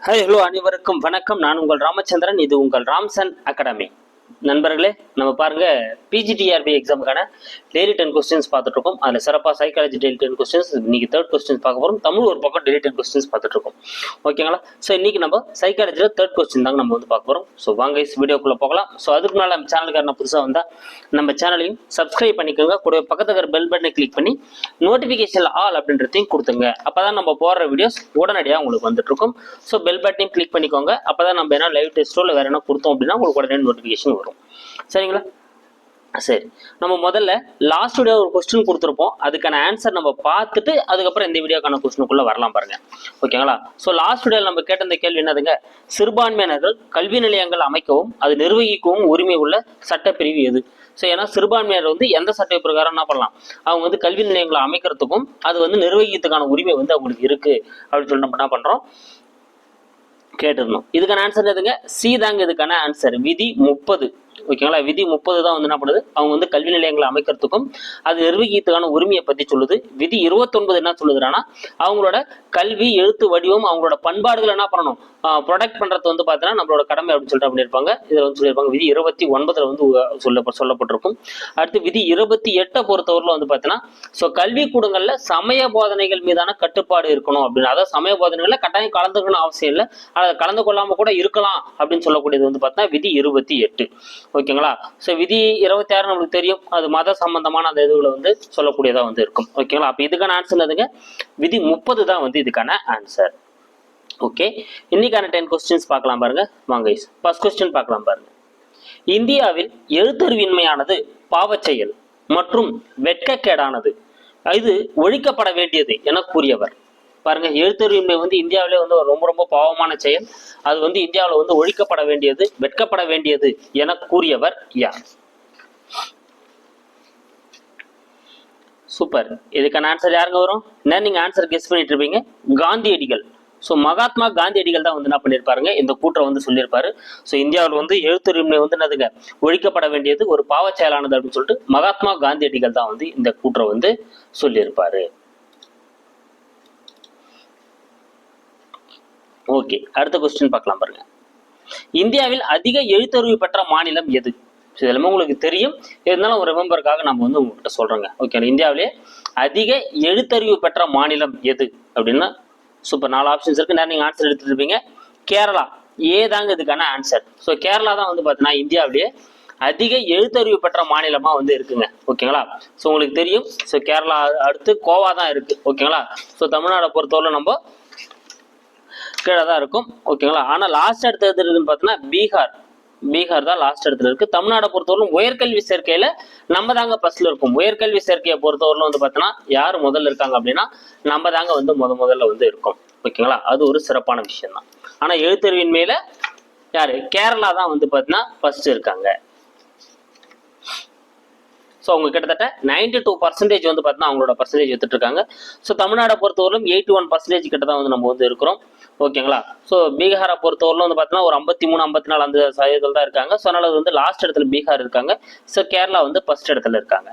Hi hello அனைவருக்கும் வணக்கம். நான் உங்கள் ராமச்சந்திரன். இது உங்கள் ராம்சன் அகாடமி. நண்பர்களே, நம்ம பாருங்க பிஜிடிஆர்பி எக்ஸாமுக்கான டெய்லி 10 கொஸ்டின்ஸ் பார்த்துட்டு இருக்கோம். அதில் சிறப்பாக சைக்காலஜி டெய்லி 10 கொஸ்டின்ஸ், இன்னைக்கு 3rd கொஸ்டின்ஸ் பார்க்க போகிறோம். தமிழ் ஒரு பக்கம் டெய்லி 10 கொஸ்டின்ஸ் பார்த்துட்டு இருக்கோம். ஓகேங்களா? ஸோ இன்னைக்கு நம்ம சைக்காலஜியில் 3rd கொஸ்டின் தாங்க நம்ம வந்து பார்க்க போகிறோம். ஸோ வாங்க வீடியோக்குள்ளே போகலாம். ஸோ அதுக்கு முன்னால் நம்ம சேனலுக்கான புதுசாக வந்தால் நம்ம சேனலையும் சப்ஸ்கிரைப் பண்ணிக்கோங்க. கூட பக்கத்தில் இருக்கிற பெல் பட்டனை கிளிக் பண்ணி நோட்டிஃபிகேஷனில் ஆல் அப்படின்றதையும் கொடுத்துங்க. அப்போ தான் நம்ம போடுற வீடியோஸ் உடனடியாக உங்களுக்கு வந்துட்டு இருக்கும். ஸோ பெல் பட்டனையும் கிளிக் பண்ணிக்கோங்க. அப்போ தான் நம்ம என்ன லைவ் டெஸ்ட்டோ இல்லை வேறு என்ன கொடுத்தோம் அப்படின்னா உங்களுக்கு உடனே நோட்டிஃபிகேஷன் வரும். சரிங்களா? சரி, நம்ம முதல்ல லாஸ்ட் வீடியோ ஒரு கொஸ்டின் கொடுத்துருப்போம். அதுக்கான ஆன்சர் நம்ம பார்த்துட்டு அதுக்கப்புறம் இந்த வீடியோக்கான கொஸ்டினுக்குள்ள வரலாம் பாருங்க. ஓகேங்களா? ஸோ லாஸ்ட் வீடியோவில் நம்ம கேட்ட இந்த கேள்வி என்னதுங்க? சிறுபான்மையினர்கள் கல்வி நிலையங்கள் அமைக்கவும் அது நிர்வகிக்கவும் உரிமை உள்ள சட்டப்பிரிவு எது? ஸோ ஏன்னா சிறுபான்மையினர் வந்து எந்த சட்ட பிரகாரம் என்ன பண்ணலாம், அவங்க வந்து கல்வி நிலையங்களை அமைக்கிறதுக்கும் அது வந்து நிர்வகிக்கிறதுக்கான உரிமை வந்து அவங்களுக்கு இருக்கு அப்படின்னு சொல்லி நம்ம என்ன பண்றோம் கேட்டிருந்தோம். இதுக்கான ஆன்சர் எதுங்க? சி தாங்க இதுக்கான ஆன்சர். விதி 30. ஓகேங்களா? விதி 30 தான் வந்து என்ன பண்ணுது, அவங்க வந்து கல்வி நிலையங்களை அமைக்கிறதுக்கும் அது நிர்வகிக்கிறதுக்கான உரிமையை பத்தி சொல்லுது. விதி 29 என்ன சொல்லுதுன்னா, அவங்களோட கல்வி எழுத்து வடிவம் அவங்களோட பண்பாடுகள் என்ன பண்ணணும், ப்ரொடெக்ட் பண்றது வந்து பார்த்தீங்கன்னா நம்மளோட கடமை அப்படின்னு சொல்லிட்டு பண்ணியிருப்பாங்க. இதில் வந்து சொல்லியிருப்பாங்க விதி 29 வந்து சொல்லப்பட்டிருக்கும். அடுத்து விதி 28 பொறுத்தவரையில் வந்து பார்த்தீங்கன்னா, ஸோ கல்வி கூடங்கள்ல சமய போதனைகள் மீதான கட்டுப்பாடு இருக்கணும் அப்படின்னு. அதாவது சமய போதனைகள்ல கட்டாயம் கலந்துக்கணும் அவசியம் இல்லை, அதை கலந்து கொள்ளாம கூட இருக்கலாம் அப்படின்னு சொல்லக்கூடியது வந்து பார்த்தீங்கன்னா விதி 28. ஓகேங்களா? ஸோ விதி 26 நம்மளுக்கு தெரியும், அது மத சம்பந்தமான அந்த இதுகளை வந்து சொல்லக்கூடியதா வந்து இருக்கும். ஓகேங்களா? அப்ப இதுக்கான ஆன்சர் எதுங்க? விதி 30 தான் வந்து இதுக்கான ஆன்சர். ஓகே, இன்னைக்கான 10 கொஸ்டின்ஸ் பார்க்கலாம் பாருங்க. வாங்க, ஃபர்ஸ்ட் கொஸ்டின் பார்க்கலாம் பாருங்க. இந்தியாவில் எழுத்தறிவின்மையானது பாவச்செயல் மற்றும் வெட்கக்கேடானது, இது ஒழிக்கப்பட வேண்டியது என கூறியவர். பாருங்க, எழுத்தறிவின்மை வந்து இந்தியாவிலே வந்து ரொம்ப ரொம்ப பாவமான செயல், அது வந்து இந்தியாவில் வந்து ஒழிக்கப்பட வேண்டியது, வெட்கப்பட வேண்டியது என கூறியவர் யார்? சூப்பர். இதுக்கான ஆன்சர் யாருங்க வரும்? நீங்க ஆன்சர் கெஸ் பண்ணிட்டு இருப்பீங்க, காந்தியடிகள். ஸோ மகாத்மா காந்தியடிகள் தான் வந்து என்ன பண்ணியிருப்பாருங்க, இந்த கூற்றை வந்து சொல்லியிருப்பாரு. ஸோ இந்தியாவில் வந்து எழுத்துரிமை வந்து என்னதுங்க, ஒழிக்கப்பட வேண்டியது ஒரு பாவ செயலானது அப்படின்னு சொல்லிட்டு மகாத்மா காந்தியடிகள் தான் வந்து இந்த கூற்றை வந்து சொல்லியிருப்பாரு. ஓகே, அடுத்த கொஸ்டின் பார்க்கலாம் பாருங்க. இந்தியாவில் அதிக எழுத்தறிவு பெற்ற மாநிலம் எது? இதெல்லாமே உங்களுக்கு தெரியும், இருந்தாலும் ஒரு ரிமெம்பருக்காக நம்ம வந்து உங்ககிட்ட சொல்றோங்க. ஓகே, இந்தியாவிலே அதிக எழுத்தறிவு பெற்ற மாநிலம் எது அப்படின்னா, சூப்பர், 4 ஆப்ஷன்ஸ் இருக்கு. நீங்க ஆன்சர் எடுத்துட்டு இருப்பீங்க. கேரளா ஏ தாங்க இதுக்கான ஆன்சர். ஸோ கேரளா தான் வந்து பார்த்தீங்கன்னா இந்தியாவிலேயே அதிக எழுத்தறிவு பெற்ற மாநிலமா வந்து இருக்குங்க. ஓகேங்களா? ஸோ உங்களுக்கு தெரியும், ஸோ கேரளா அடுத்து கோவா தான் இருக்கு. ஓகேங்களா? ஸோ தமிழ்நாடை பொறுத்தவரை நம்ம கீழே தான் இருக்கும். ஓகேங்களா? ஆனா லாஸ்ட் இடத்துல இருக்குன்னு பார்த்தீங்கன்னா பீகார் தான் லாஸ்ட் இடத்துல இருக்கு. தமிழ்நாடை பொறுத்தவரைக்கும் உயர்கல்வி சேர்க்கையில நம்ம தாங்க ஃபர்ஸ்ட்ல இருக்கும். உயர்கல்வி சேர்க்கையை பொறுத்தவரையிலும் வந்து பார்த்தீங்கன்னா யார் முதல்ல இருக்காங்க அப்படின்னா நம்ம தாங்க வந்து முதல்ல வந்து இருக்கும். ஓகேங்களா? அது ஒரு சிறப்பான விஷயம் தான். ஆனா எழுத்தறிவின்மையில யாரு? கேரளா தான் வந்து பார்த்தீங்கன்னா ஃபர்ஸ்ட் இருக்காங்க. ஸோ அவங்க கிட்டத்தட்ட 92% வந்து பார்த்தீங்கன்னா அவங்களோட பர்சன்டேஜ் எடுத்துட்டு இருக்காங்க. ஸோ தமிழ்நாடை பொறுத்தவரையிலும் 81% கிட்ட தான் வந்து நம்ம வந்து இருக்கிறோம். ஓகேங்களா? ஸோ பீகாரை பொறுத்தவரையிலும் வந்து பார்த்தீங்கன்னா ஒரு 53, 54 அந்த சதவீதத்தில் தான் இருக்காங்க. ஸோ அதனால வந்து லாஸ்ட் இடத்துல பீகார் இருக்காங்க. ஸோ கேரளா வந்து ஃபர்ஸ்ட் இடத்துல இருக்காங்க.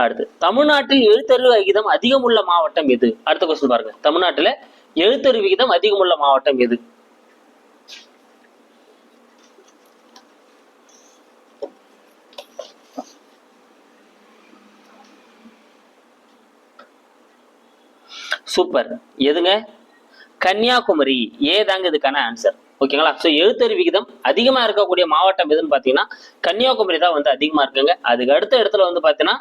அடுத்து, தமிழ்நாட்டில் எழுத்தறிவு விகிதம் அதிகமுள்ள மாவட்டம் எது? அடுத்த கொஸ்டின் பாருங்க. தமிழ்நாட்டில் எழுத்தறிவு விகிதம் அதிகமுள்ள மாவட்டம் எது? சூப்பர், எதுங்க? கன்னியாகுமரி ஏ தாங்க இதுக்கான ஆன்சர். ஓகேங்களா? ஸோ எழுத்தறிவு விகிதம் அதிகமா இருக்கக்கூடிய மாவட்டம் எதுன்னு பாத்தீங்கன்னா கன்னியாகுமரி தான் வந்து அதிகமா இருக்குங்க. அதுக்கு அடுத்த இடத்துல வந்து பாத்தீங்கன்னா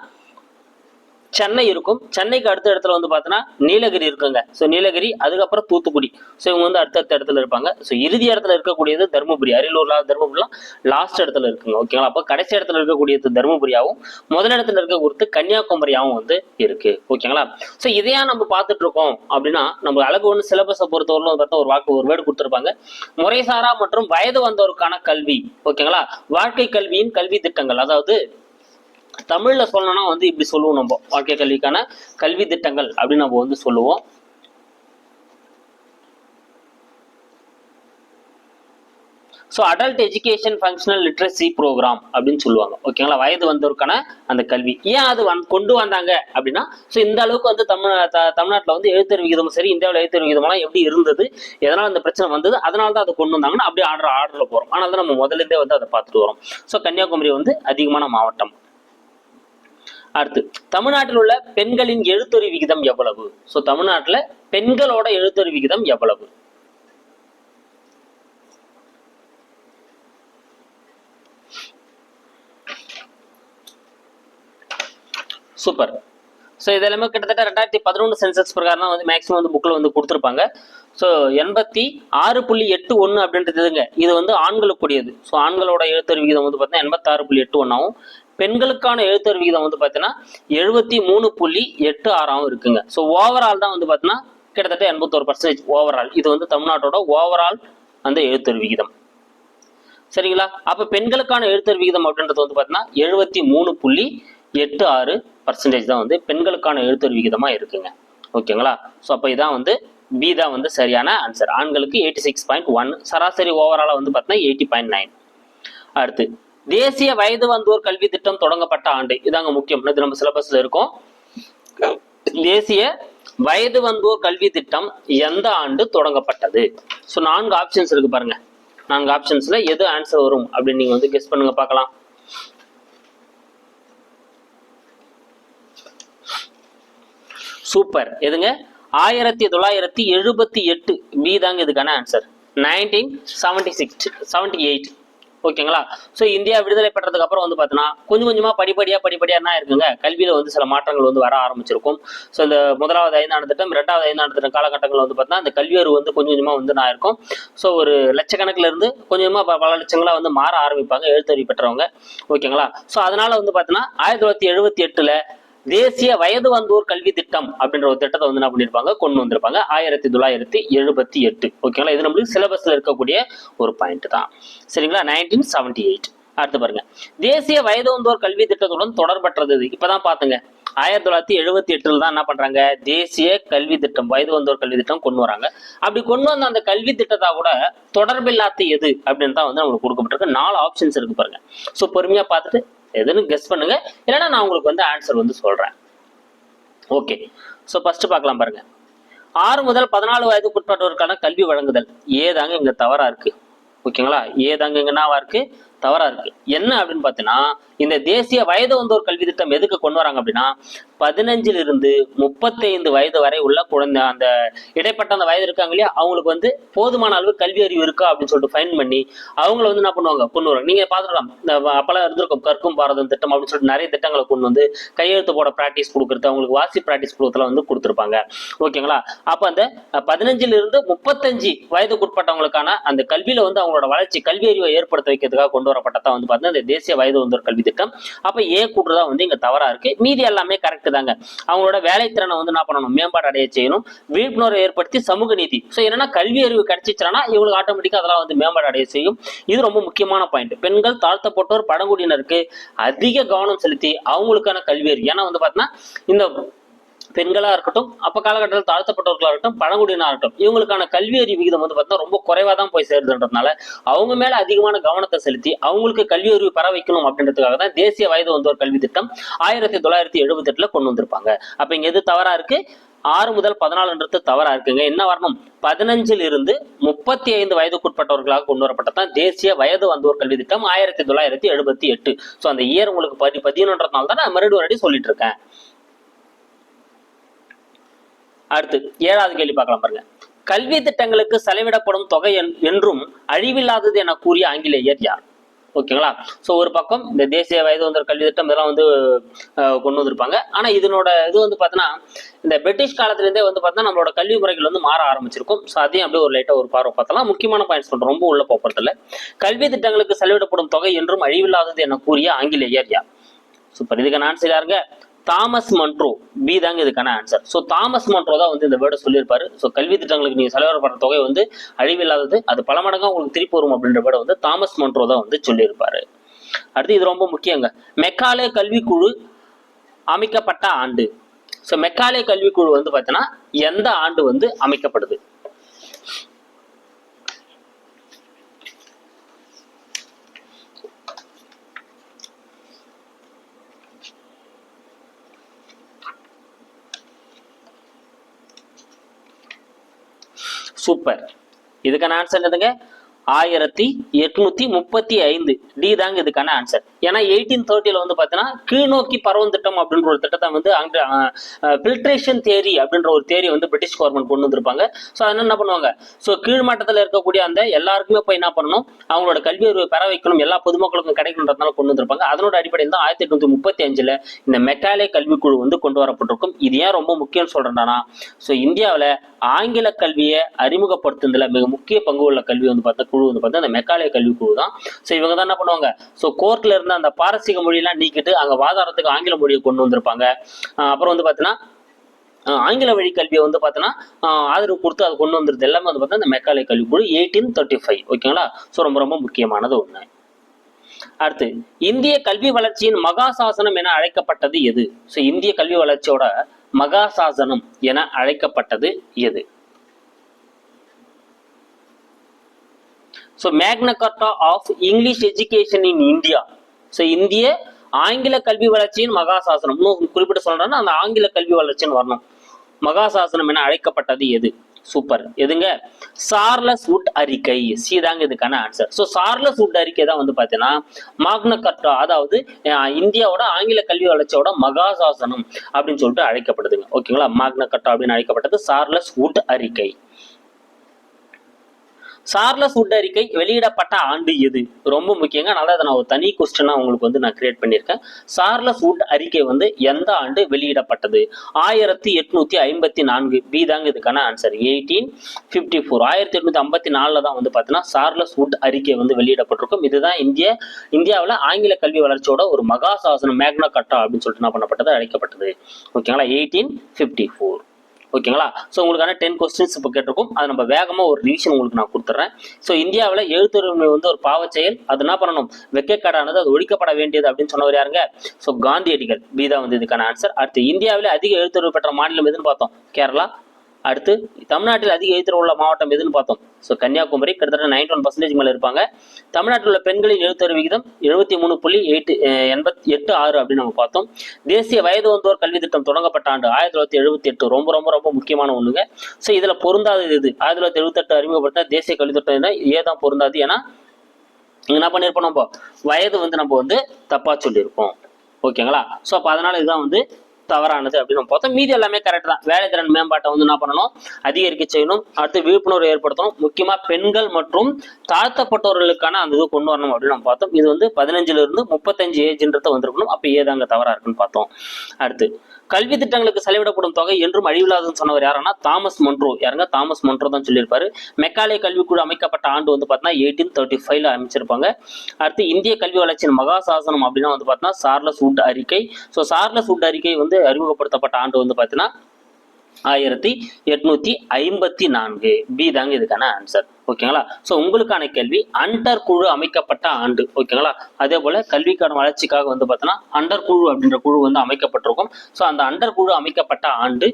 சென்னை இருக்கும். சென்னைக்கு அடுத்த இடத்துல வந்து பார்த்தீங்கன்னா நீலகிரி இருக்குங்க. ஸோ நீலகிரி, அதுக்கப்புறம் தூத்துக்குடி. ஸோ இவங்க வந்து அடுத்தடுத்த இடத்துல இருப்பாங்க. ஸோ இறுதி இடத்துல இருக்கக்கூடியது தருமபுரி, அரியலூர் தருமபுரிலாம் லாஸ்ட் இடத்துல இருக்குங்க. ஓகேங்களா? அப்போ கடைசி இடத்துல இருக்கக்கூடியது தருமபுரியாகவும் முதல் இடத்துல இருக்கக்கூடியது கன்னியாகுமரியாகவும் வந்து இருக்கு. ஓகேங்களா? ஸோ இதையா நம்ம பார்த்துட்டு இருக்கோம் அப்படின்னா, நம்ம அழகு ஒன்று சிலபஸை பொறுத்தவரைக்கும் பார்த்தா ஒரு வேர்டு கொடுத்துருப்பாங்க, முறைசாரா மற்றும் வயது வந்தோருக்கான கல்வி. ஓகேங்களா? வாழ்க்கை கல்வியின் கல்வி திட்டங்கள். அதாவது தமிழ்ல சொல்லணும்னா வந்து இப்படி சொல்லுவோம், நம்ம வாழ்க்கை கல்விக்கான கல்வி திட்டங்கள் அப்படின்னு நம்ம வந்து சொல்லுவோம். So adult education functional literacy program அப்படின்னு சொல்லுவாங்க. ஓகேங்களா, வயது வந்தோருக்கான அந்த கல்வி. ஏன் அது கொண்டு வந்தாங்க அப்படின்னா, ஸோ இந்த அளவுக்கு வந்து தமிழ்நாட்டில் வந்து எழுத்தறிவு விகிதமும் சரி, இந்தியாவில் எழுத்தறிவு விகிதமெல்லாம் எப்படி இருந்தது, எதனால் அந்த பிரச்சனை வந்தது, அதனால தான் அதை கொண்டு வந்தாங்கன்னா அப்படியே ஆர்டரில் போகிறோம். ஆனால் தான் நம்ம முதலிருந்தே வந்து அதை பார்த்துட்டு வரோம். ஸோ கன்னியாகுமரி வந்து அதிகமான மாவட்டம். அடுத்து, தமிழ்நாட்டில் உள்ள பெண்களின் எழுத்தறிவு விகிதம் எவ்வளவு? ஸோ தமிழ்நாட்டில் பெண்களோட எழுத்தறிவு விகிதம் எவ்வளவு? சூப்பர். ஸோ இதெல்லாமே கிட்டத்தட்ட 2011 சென்சஸ் பிரகாரம் தான் வந்து மேக்ஸிமம் வந்து புக்கில் வந்து கொடுத்துருப்பாங்க. ஸோ 86.81 அப்படின்றதுங்க, இது வந்து ஆண்களுக்குரியது. ஸோ ஆண்களோட எழுத்தறிவு விகிதம் வந்து பார்த்தீங்கன்னா 86.81 ஆகும். பெண்களுக்கான எழுத்தறிவு விகிதம் வந்து பார்த்தீங்கன்னா 73.86 இருக்குங்க. ஸோ ஓவரால் தான் வந்து பார்த்தீங்கன்னா கிட்டத்தட்ட 81% ஓவரால். இது வந்து தமிழ்நாட்டோட ஓவரால் அந்த எழுத்தறிவு விகிதம். சரிங்களா, அப்போ பெண்களுக்கான எழுத்தறிவு விகிதம் அப்படின்றது வந்து பார்த்தீங்கன்னா 73.86% தான் வந்து பெண்களுக்கான எழுத்தறிவு விகிதமாக இருக்குங்க. ஓகேங்களா, ஸோ அப்போ இதான் வந்து பி தான் வந்து சரியான ஆன்சர். ஆண்களுக்கு 86.1, சராசரி ஓவராலாக வந்து பார்த்தீங்கன்னா 80.9. அடுத்து, தேசிய வயது வந்தோர் கல்வி திட்டம் தொடங்கப்பட்ட ஆண்டு. இதாங்க முக்கியம், இது நம்ம சிலபஸ்ல இருக்கும். தேசிய வயது வந்தோர் கல்வி திட்டம் எந்த ஆண்டு தொடங்கப்பட்டது? ஸோ 4 ஆப்ஷன்ஸ் இருக்கு பாருங்க. 4 ஆப்ஷன்ஸ்ல எது ஆன்சர் வரும் அப்படின்னு நீங்க வந்து கெஸ் பண்ணுங்க பார்க்கலாம். சூப்பர். எதுங்க? 1978. பி தாங்க இதுக்கான ஆன்சர். 1978. ஓகேங்களா, ஸோ இந்தியா விடுதலை பெற்றதுக்கு அப்புறம் வந்து பார்த்தீங்கன்னா கொஞ்சம் கொஞ்சமாக படிப்படியாக என்ன இருக்குங்க, கல்வியில் வந்து சில மாற்றங்கள் வந்து வர ஆரம்பிச்சிருக்கும். ஸோ இந்த முதலாவது 5ஆண்டு திட்டம், 2வது 5ஆண்டு திட்டம் காலகட்டங்கள் வந்து பார்த்தீங்கன்னா இந்த கல்வியறிவு வந்து கொஞ்சம் கொஞ்சமாக வந்து நான் இருக்கும். ஸோ ஒரு லட்சக்கணக்கில் இருந்து கொஞ்சமாக பல லட்சங்களாக வந்து மாற ஆரம்பிப்பாங்க எழுத்தறிவு பெற்றவங்க. ஓகேங்களா, ஸோ அதனால வந்து பார்த்தீங்கன்னா 1978 தேசிய வயது வந்தோர் கல்வி திட்டம் அப்படின்ற ஒரு திட்டத்தை வந்து என்ன பண்ணிருப்பாங்க, கொண்டு வந்திருப்பாங்க 1978. ஓகேங்களா, இது நம்மளுக்கு சிலபஸ்ல இருக்கக்கூடிய ஒரு பாயிண்ட் தான். சரிங்களா, 1978. அடுத்து பாருங்க, தேசிய வயது வந்தோர் கல்வி திட்டத்துடன் தொடர்பற்றது. இப்பதான் பாத்துங்க, 1978 தான் என்ன பண்றாங்க, தேசிய கல்வி திட்டம் வயது வந்தோர் கல்வி திட்டம் கொண்டு வராங்க. அப்படி கொண்டு வந்த அந்த கல்வி திட்டத்தா கூட தொடர்பில்லாத எது அப்படின்னு தான் வந்து நம்மளுக்கு கொடுக்கப்பட்டிருக்கு. 4 ஆப்ஷன்ஸ் இருக்கு பாருங்க. ஸோ பொறுமையா பார்த்துட்டு எதுன்னு கெஸ் பண்ணுங்க, இல்லைன்னா நான் உங்களுக்கு வந்து ஆன்சர் வந்து சொல்றேன். ஓகே, ஸோ ஃபர்ஸ்ட் பார்க்கலாம் பாருங்க. 6 முதல் 14 வயதுக்குட்பட்டோருக்கான கல்வி வழங்குதல் ஏதாங்க இங்க தவறா இருக்கு. ஓகேங்களா, ஏதாங்க இங்க என்னவா இருக்கு, தவறா இருக்கு. என்ன அப்படின்னு பார்த்தீங்கன்னா, இந்த தேசிய வயது வந்தோர் கல்வி திட்டம் எதுக்கு கொண்டு வராங்க அப்படின்னா 15 to 35 வயது வரை உள்ள குழந்தை, அந்த இடைப்பட்ட அந்த வயது இருக்காங்க இல்லையா, அவங்களுக்கு வந்து போதுமான அளவு கல்வி அறிவு இருக்கா அப்படின்னு சொல்லிட்டு ஃபைன் பண்ணி அவங்கள வந்து என்ன பண்ணுவாங்க, கொண்டு வராங்க. நீங்க பார்த்துக்கலாம், அப்பெல்லாம் இருந்திருக்கும் கற்கும் பாரதம் திட்டம் அப்படின்னு சொல்லிட்டு நிறைய திட்டங்களை கொண்டு வந்து கையெழுத்து போட பிராக்டிஸ் கொடுக்குறது, அவங்களுக்கு வாசி பிராக்டிஸ் கொடுக்கறதுல வந்து கொடுத்துருப்பாங்க. ஓகேங்களா, அப்ப அந்த 15 to 35 வயதுக்குட்பட்டவங்களுக்கான அந்த கல்வியில வந்து அவங்களோட வளர்ச்சி, கல்வி அறிவை ஏற்படுத்த வைக்கிறதுக்காக கொண்டு வரப்பட்டதான் வந்து பார்த்தீங்கன்னா இந்த தேசிய வயது வந்தோர் கல்வி திட்டம். அப்ப ஏ கூட்டுறதா வந்து இங்க தவறா இருக்கு. மீதி எல்லாமே கரெக்ட் தாங்க. அவங்களோட வேலைத்திறனை வந்து என்ன பண்ணணும், மேம்பாடு அடைய செய்யணும், விழிப்புணர்வை ஏற்படுத்தி சமூக நீதி. ஸோ என்னன்னா கல்வி அறிவு கிடைச்சிச்சுன்னா இவங்களுக்கு ஆட்டோமேட்டிக்கா அதெல்லாம் வந்து மேம்பாடு அடைய செய்யும். இது ரொம்ப முக்கியமான பாயிண்ட். பெண்கள், தாழ்த்தப்பட்டோர், பழங்குடியினருக்கு அதிக கவனம் செலுத்தி அவங்களுக்கான கல்வி அறிவு. ஏன்னா வந்து பார்த்தீங்கன்னா இந்த பெண்களா இருக்கட்டும், அப்ப காலகட்டத்தில் தாழ்த்தப்பட்டவர்களா இருக்கட்டும், பழங்குடியினா இருக்கட்டும், இவங்களுக்கான கல்வி அறிவு விகிதம் வந்து பார்த்தீங்கன்னா ரொம்ப குறைவா தான் போய் சேருதுன்றதுனால அவங்க மேல அதிகமான கவனத்தை செலுத்தி அவங்களுக்கு கல்வி அறிவு பெற வைக்கணும் அப்படின்றதுக்காக தான் தேசிய வயது வந்தோர் கல்வி திட்டம் 1978 கொண்டு வந்திருப்பாங்க. அப்ப இங்க எது தவறா இருக்கு, 6 முதல் 14 தவறா இருக்குங்க. என்ன வரணும், 15 to 35 வயதுக்குட்பட்டவர்களாக கொண்டு வரப்பட்டதான் தேசிய வயது வந்தோர் கல்வி திட்டம் 1978. ஸோ அந்த இயர் உங்களுக்கு 11ன்றதுனால தான் நான் மறுபடியும் சொல்லிட்டு இருக்கேன். அடுத்து 7வது கேள்வி பார்க்கலாம் பாருங்க. கல்வி திட்டங்களுக்கு செலவிடப்படும் தொகை என்றும் அழிவில்லாதது என கூறிய ஆங்கிலேயர் யார்? ஓகேங்களா, ஸோ ஒரு பக்கம் இந்த தேசிய வயது வந்தோர் கல்வி திட்டம் இதெல்லாம் வந்து கொண்டு வந்திருப்பாங்க. ஆனா இதனோட இது வந்து பார்த்தீங்கன்னா இந்த பிரிட்டிஷ் காலத்திலேருந்தே வந்து பார்த்தீங்கன்னா நம்மளோட கல்வி முறைகள் வந்து மாற ஆரம்பிச்சிருக்கும். ஸோ அதையும் அப்படியே ஒரு லைட்டா ஒரு பார்வை பார்த்தலாம். முக்கியமான பாயிண்ட்ஸ் சொல்றோம், ரொம்ப உள்ள போறது இல்லை. கல்வி திட்டங்களுக்கு செலவிடப்படும் தொகை என்றும் அழிவில்லாதது என கூறிய ஆங்கிலேயர் யார்? சூப்பர். இதுக்கான ஆன்சர் யாருங்க, தாமஸ் மன்ட்ரோ. பி தாங்க இதுக்கான ஆன்சர். ஸோ தாமஸ் மன்ட்ரோ தான் வந்து இந்த வேர்டை சொல்லியிருப்பாரு. ஸோ கல்வி திட்டங்களுக்கு நீங்க செலவிடப்படுற தொகை வந்து அழிவில்லாதது, அது பல மடங்கா உங்களுக்கு திருப்பி வரும் அப்படின்ற வேர்டை வந்து தாமஸ் மன்ட்ரோ தான் வந்து சொல்லியிருப்பாரு. அடுத்து இது ரொம்ப முக்கியங்க, மெக்காலே கல்விக்குழு அமைக்கப்பட்ட ஆண்டு. ஸோ மெக்காலே கல்விக்குழு வந்து பார்த்தீங்கன்னா எந்த ஆண்டு வந்து அமைக்கப்படுது? சூப்பர். இதுக்கான ஆன்சர் என்னதுங்க? 1835. டி தாங்க இதுக்கான ஆன்சர். ஏன்னா 1830 வந்து பாத்தீங்கன்னா கீழ்நோக்கி பரவும் திட்டம் அப்படின்ற ஒரு திட்டத்தை வந்து ஃபில்ட்ரேஷன் தியரி அப்படின்ற ஒரு தியரி வந்து பிரிட்டிஷ் கவர்மெண்ட் கொண்டு வந்திருப்பாங்க. ஸோ அதனால என்ன பண்ணுவாங்க, ஸோ கீழ்மட்டத்தில் இருக்கக்கூடிய அந்த எல்லாருக்குமே போய் என்ன பண்ணணும், அவங்களோட கல்வி அறிவை பெற வைக்கணும், எல்லா பொதுமக்களுக்கும் கிடைக்கணுன்றதுனால கொண்டு வந்திருப்பாங்க. அதனோட அடிப்படையில் தான் 1835 இந்த மெக்காலே கல்விக்குழு வந்து கொண்டு வரப்பட்டிருக்கும். இது ஏன் ரொம்ப முக்கியம் சொல்றேன்னா, ஸோ இந்தியாவில் ஆங்கில கல்வியை அறிமுகப்படுத்துறதுல மிக முக்கிய பங்கு உள்ள கல்வி வந்து பார்த்தா குழு வந்து பார்த்தா அந்த மெக்காலே கல்வி குழு தான். ஸோ இவங்க தான் என்ன பண்ணுவாங்க, ஸோ கோர்ட்ல இருந்து அந்த பாரசீக மொழியெல்லாம் நீக்கிட்டு அங்கே வாதாரத்துக்கு ஆங்கில மொழியை கொண்டு வந்திருப்பாங்க. அப்புறம் வந்து பார்த்தீங்கன்னா ஆங்கில வழி கல்வியை வந்து பார்த்தீங்கன்னா ஆதரவு கொடுத்து அதை கொண்டு வந்துருது எல்லாமே வந்து பார்த்தீங்கன்னா இந்த மெக்காலே கல்விக்குழு 1835. ஓகேங்களா? ஸோ ரொம்ப ரொம்ப முக்கியமானது ஒன்று. அடுத்து, இந்திய கல்வி வளர்ச்சியின் மகாசாசனம் என அழைக்கப்பட்டது எது? ஸோ இந்திய கல்வி வளர்ச்சியோட மகாசாசனம் என அழைக்கப்பட்டது எது? So magna carta of English education in India. So இந்திய ஆங்கில கல்வி வளர்ச்சியின் மகாசாசனம், இன்னும் குறிப்பிட்டு சொல்றேன்னா அந்த ஆங்கில கல்வி வளர்ச்சின்னு வரணும். மகாசாசனம் என அழைக்கப்பட்டது எது? சூப்பர். எதுங்க? சார்லஸ் வுட் அறிக்கை. சி தாங்க இதுக்கான ஆன்சர். ஸோ சார்லஸ் வுட் அறிக்கை தான் வந்து பார்த்தீங்கன்னா மேக்னா கார்ட்டா, அதாவது இந்தியாவோட ஆங்கில கல்வி வளர்ச்சியோட மகாசாசனம் அப்படின்னு சொல்லிட்டு அழைக்கப்படுதுங்க. ஓகேங்களா? மேக்னா கார்ட்டா அப்படின்னு அழைக்கப்பட்டது சார்லஸ் வுட் அறிக்கை. சார்லஸ் வுட் அறிக்கை வெளியிடப்பட்ட ஆண்டு எது? ரொம்ப முக்கியங்க. அதனால அதை நான் ஒரு தனி கொஸ்டினா உங்களுக்கு வந்து நான் கிரியேட் பண்ணியிருக்கேன். சார்லஸ் வுட் அறிக்கை வந்து எந்த ஆண்டு வெளியிடப்பட்டது? 1854. பி தாங்க இதுக்கான ஆன்சர். 1854. 1854 தான் வந்து பார்த்தீங்கன்னா சார்லஸ் வுட் அறிக்கை வந்து வெளியிடப்பட்டிருக்கும். இதுதான் இந்தியாவில் ஆங்கில கல்வி வளர்ச்சியோட ஒரு மகாசாசனம் மேக்னா கார்ட்டா அப்படின்னு சொல்லிட்டு என்ன பண்ணப்பட்டது, அழைக்கப்பட்டது. ஓகேங்களா? 1854. ஓகேங்களா? ஸோ உங்களுக்கான 10 கொஸ்டின்ஸ் இப்போ கேட்டிருக்கும். அதை நம்ம வேகமாக ஒரு ரிவிஷன் உங்களுக்கு நான் கொடுத்துட்றேன். ஸோ இந்தியாவில் எழுத்துரிமை வந்து ஒரு பாவச் செயல், அது என்ன பண்ணணும், வெட்கக்கேடானது, அது ஒழிக்கப்பட வேண்டியது அப்படின்னு சொன்னவர் யாருங்க? ஸோ காந்தியடிகள். பி தான் வந்து இதுக்கான ஆன்சர். அடுத்து, இந்தியாவில் அதிக எழுத்துரிமை பெற்ற மாநிலம் எதுன்னு பார்த்தோம்? கேரளா. அடுத்து, தமிழ்நாட்டில் அதிக எழுத்துரிமை உள்ள மாவட்டம் எதுன்னு பார்த்தோம்? ஸோ கன்னியாகுமரி. கிட்டத்தட்ட 91% மேலே இருப்பாங்க. தமிழ்நாட்டில் உள்ள பெண்களின் எழுத்துரிமை விகிதம் 73.86 அப்படின்னு நம்ம பார்த்தோம். தேசிய வயது வந்தோர் கல்வி திட்டம் தொடங்கப்பட்ட ஆண்டு 1978. ரொம்ப ரொம்ப ரொம்ப முக்கியமான ஒண்ணுங்க. ஸோ இதுல பொருந்தாது இது 1978 அறிமுகப்படுத்த தேசிய கல்வி திட்டம் ஏதான் பொருந்தாது, ஏன்னா என்ன பண்ணிருப்போம், நம்ம வயது வந்து நம்ம வந்து தப்பா சொல்லியிருப்போம். ஓகேங்களா? ஸோ அப்போ அதனால இதுதான் வந்து தவறானது அப்படின்னு நம்ம பார்த்தோம். மீதி எல்லாமே கரெக்ட் தான். வேலைத்திறன் மேம்பாட்டை வந்து என்ன பண்ணணும், அதிகரிக்க செய்யணும். அடுத்து விழிப்புணர்வு ஏற்படுத்தணும். முக்கியமா பெண்கள் மற்றும் தாழ்த்தப்பட்டவர்களுக்கான அந்த இது கொண்டு வரணும் அப்படின்னு நம்ம பார்த்தோம். இது வந்து 15 இருந்து 35 ஏஜ்ன்றத வந்திருக்கணும். அப்ப ஏதாங்க தவறா இருக்குன்னு பார்த்தோம். அடுத்து, கல்வி திட்டங்களுக்கு செலவிடப்படும் தொகை என்றும் அழிவில்லாதுன்னு சொன்னவர் யாருன்னா தாமஸ் மொன்ரோ. யாருங்க? தாமஸ் மொன்ரோ தான் சொல்லியிருப்பாரு. மெக்காலே கல்விக்குழு அமைக்கப்பட்ட ஆண்டு வந்து பார்த்தீங்கன்னா 1835 அமைச்சிருப்பாங்க. அடுத்து, இந்திய கல்வி வளர்ச்சியின் மகாசாசனம் அப்படின்னா வந்து பார்த்தீங்கன்னா சார்லஸ் வுட் அறிக்கை. ஸோ சார்லஸ் வுட் அறிக்கை வந்து அறிமுகப்படுத்தப்பட்ட ஆண்டு வந்து பார்த்தீங்கன்னா 1854. பி தாங்க இதுக்கான ஆன்சர். ஓகேங்களா? ஸோ உங்களுக்கான கேள்வி, அண்டர் குழு அமைக்கப்பட்ட ஆண்டு. ஓகேங்களா? அதே போல கல்விக்கான வளர்ச்சிக்காக வந்து பார்த்தோன்னா அண்டர் குழு அப்படின்ற குழு வந்து அமைக்கப்பட்டிருக்கும். ஸோ அந்த அண்டர் குழு அமைக்கப்பட்ட ஆண்டு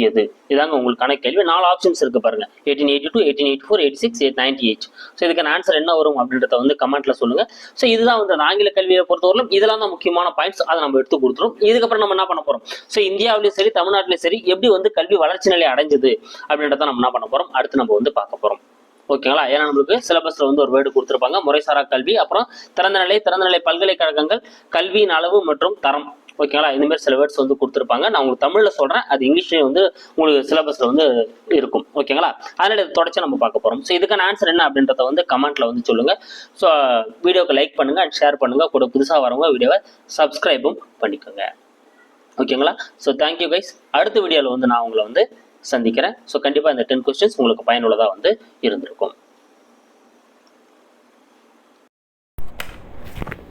எது? இதாங்க உங்களுக்கான கேள்வி. 4 ஆப்ஷன்ஸ் இருக்கு பாருங்க. 1882, 1884, 86, 898. ஸோ இதுக்கான ஆன்சர் என்ன வரும் அப்படின்றத வந்து கமெண்ட்ல சொல்லுங்க. ஸோ இதுதான் வந்து ஆங்கில கல்வியை பொறுத்தவரைக்கும் இதெல்லாம் தான் முக்கியமான பாயிண்ட்ஸ். அதை நம்ம எடுத்து கொடுத்துரும். இதுக்கப்புறம் நம்ம என்ன பண்ண போறோம், ஸோ இந்தியாவிலையும் சரி தமிழ்நாட்டிலையும் சரி எப்படி வந்து கல்வி வளர்ச்சி நிலை அடைஞ்சது அப்படின்றத நம்ம என்ன பண்ண போறோம், அடுத்து நம்ம வந்து பார்க்க போறோம். ஓகேங்களா? ஏன்னா நம்மளுக்கு சிலபஸ்ல வந்து ஒரு வேர்டு கொடுத்துருப்பாங்க, முறைசாரா கல்வி, அப்புறம் திறந்த நிலை பல்கலைக்கழகங்கள், கல்வியின் அளவு மற்றும் தரம். ஓகேங்களா? இந்த மாதிரி சில வேர்ட்ஸ் வந்து கொடுத்துருப்பாங்க. நான் உங்களுக்கு தமிழ்ல சொல்றேன், அது இங்கிலீஷ்லயும் வந்து உங்களுக்கு சிலபஸ்ல வந்து இருக்கும். ஓகேங்களா? அதனால இதை தொடர்ச்சி நம்ம பார்க்க போறோம். ஸோ இதுக்கான ஆன்சர் என்ன அப்படின்றத வந்து கமெண்ட்ல வந்து சொல்லுங்க. ஸோ வீடியோக்கு லைக் பண்ணுங்க அண்ட் ஷேர் பண்ணுங்க. கூட புதுசாக வரவங்க வீடியோவை சப்ஸ்கிரைபும் பண்ணிக்கோங்க. ஓகேங்களா? So thank you guys. அடுத்த வீடியோவில் வந்து நான் உங்களை வந்து சந்திக்கிறேன். ஸோ கண்டிப்பாக இந்த 10 கொஸ்டின்ஸ் உங்களுக்கு பயனுள்ளதாக வந்து இருந்திருக்கும்.